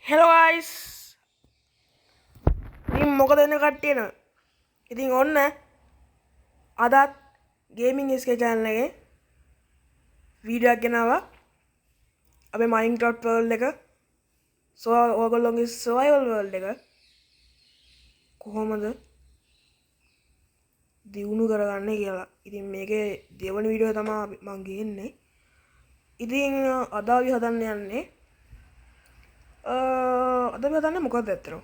Hello guys ඉතින් මොකද වෙන්නේ කට්ටියන ඉතින් ඔන්න අදත් ගේමින් ස්කේ channel එකේ වීඩියෝ එකක් ගෙනාවා අපේ Minecraft world එක ඔයගොල්ලෝගේ survival world එක කොහොමද දියුණු කරගන්නේ කියලා. ඉතින් මේකේ දෙවන වීඩියෝ තමයි මම ගේන්නේ. ඉතින් අද අපි හදන්න යන්නේ අද අපි හදන්නේ මොකක්ද ඇත්තටම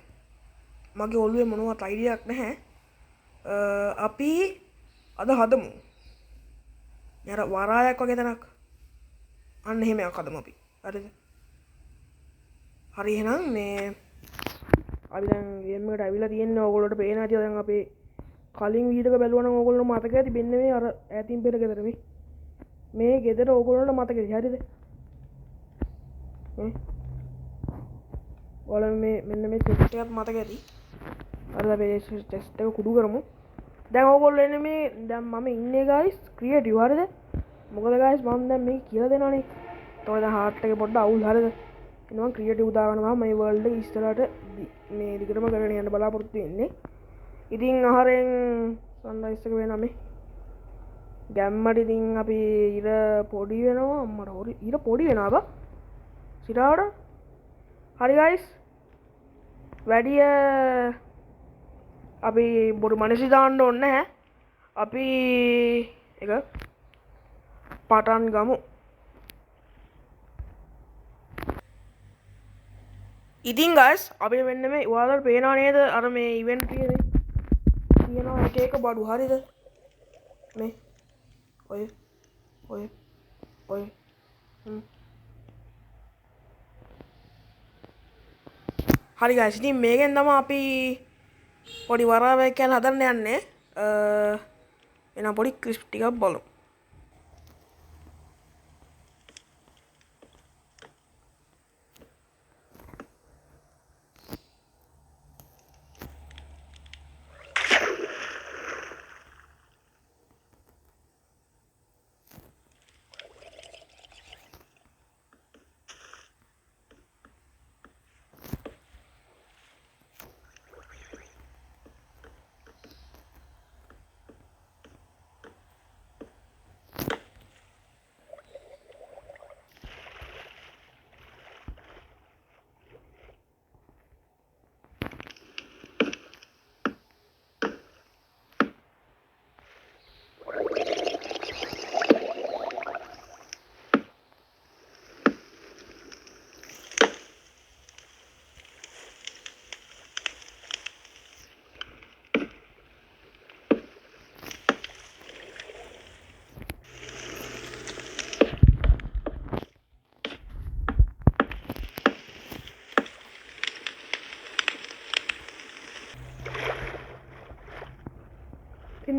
මගේ ඔළුවේ මොනවත් අයිඩියාවක් නැහැ. අපි අද හදමු යර වරායක් වගේ තැනක්. අන්න එහෙම එකක් හදමු අපි. හරිද? හරි එහෙනම් මේ අපි දැන් ගේම් එකට ඇවිල්ලා තියෙන්නේ. ඕගොල්ලෝට පේනවා ඇති දැන් අපේ කලින් වීඩියෝ එක බැලුවා නම් ඕගොල්ලෝ මතක ඇති වෙන්නේ මේ අර ඈතින් පෙර ගෙදර මේ ගෙදර ඕගොල්ලන්ට මතකයි. හරිද? ඔයාලා මේ මෙන්න මේ චෙස්ට් එකත් මතක ඇති. හරිද? අපි චෙස්ට් එක කුඩු කරමු. දැන් ඕගොල්ලෝ එන්නේ මේ දැන් මම ඉන්නේ ගයිස් ක්‍රියේටිව්. හරිද? මොකද ගයිස් මම දැන් මේක කියලා දෙනවනේ. එතකොට දැන් හાર્ට් එකේ පොඩ්ඩ අවුල්. හරිද? එනවා ක්‍රියේටිව් දාගන්නවා මේ වර්ල්ඩ් එක ඉස්සරහට මේ දිගටම කරගෙන යන්න බලාපොරොත්තු වෙන්නේ. ඉතින් අහරෙන් සන්රයිස් එක වෙනා මේ ගැම්මට ඉතින් අපි ඉර පොඩි වෙනවා අම්මට හොරි ඉර පොඩි වෙනවා බා සිරාවට. හරි ගයිස් වැඩිය අපි බොරු මනසි දාන්න ඕනේ නැහැ. අපි එක පටන් ගමු. ඉතින් ගයිස් අපි මෙන්න මේ ඔයාලට පේනවා නේද අර මේ ඉවෙන්ට් තියෙනවා එක එක බඩු. හරිද? මේ ඔය ඔය ඔය හරි ගයිස් ඉතින් මේකෙන් තමයි අපි පොඩි වරායක් යන හදන්න යන්නේ. එහෙනම් පොඩි ක්‍රිස්ප් ටිකක් බලමු.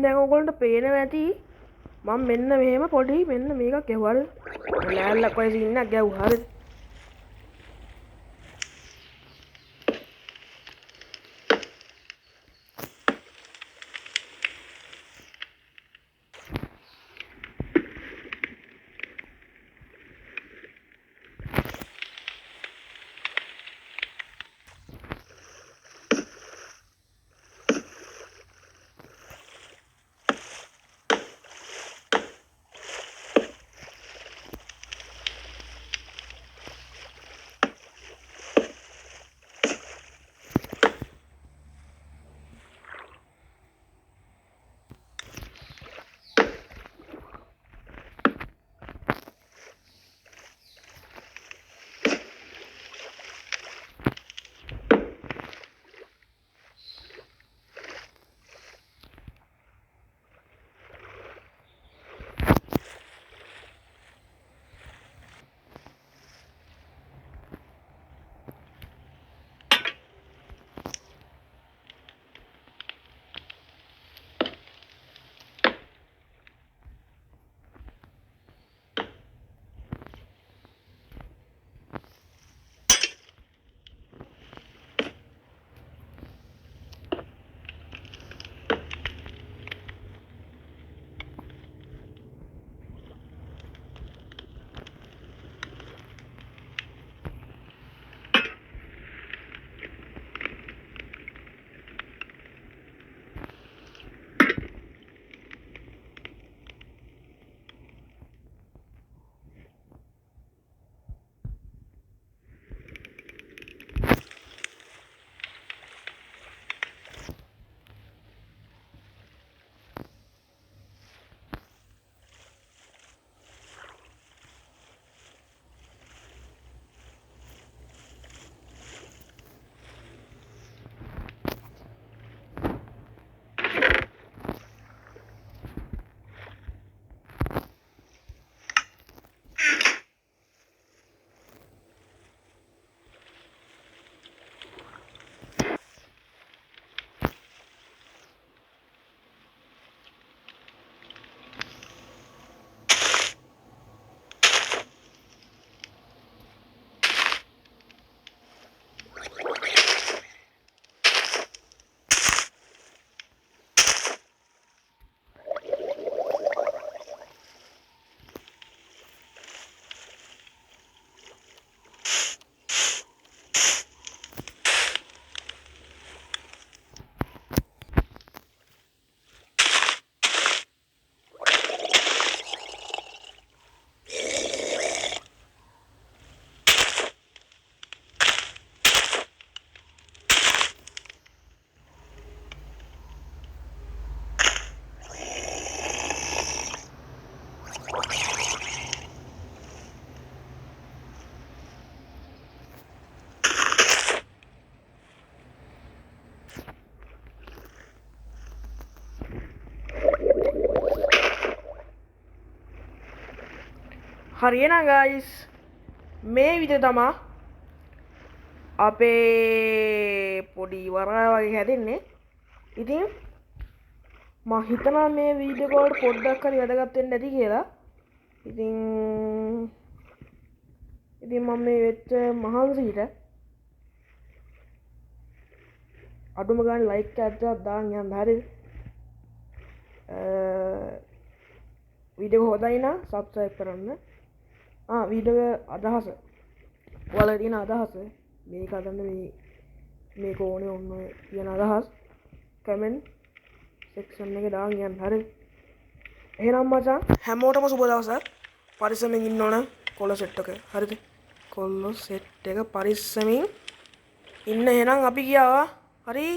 දැන් ඕගොල්ලන්ට පේනවා ඇති මම මෙන්න මෙහෙම පොඩි මෙන්න මේකක් ගැහුවා. ලෑල්ලක් වගේ සීන් එකක් ගැහුවා. හරිද? හරි එහෙනම් guys මේ විදිහ තමයි අපේ පොඩි වරාය වගේ හැදෙන්නේ. ඉතින් මම හිතනවා මේ වීඩියෝ එක පොඩ්ඩක් හරි වැදගත් වෙන්න ඇති කියලා. ඉතින් මම මේ වෙච්ච මහන්සියට අඩුම ගානේ ලයික් එකක් දාන්න යන්න හරිද? වීඩියෝ හොඳයි නම් සබ්ස්ක්‍රයිබ් කරන්න. වීඩියෝ අදහස ඔයාලා තියෙන අදහස මේක හදන්න මේක ඕනේ ඔන්න කියන අදහස් කමෙන්ට් සෙක්ෂන් එකේ දාන්න යන්න හරිද? එහෙනම් මචං හැමෝටම සුබ දවසක්. පරිස්සමෙන් ඉන්න ඕන කොළ සෙට් එක. හරිද? කොළ සෙට් එක පරිස්සමෙන් ඉන්න. එහෙනම් අපි ගියා. හරි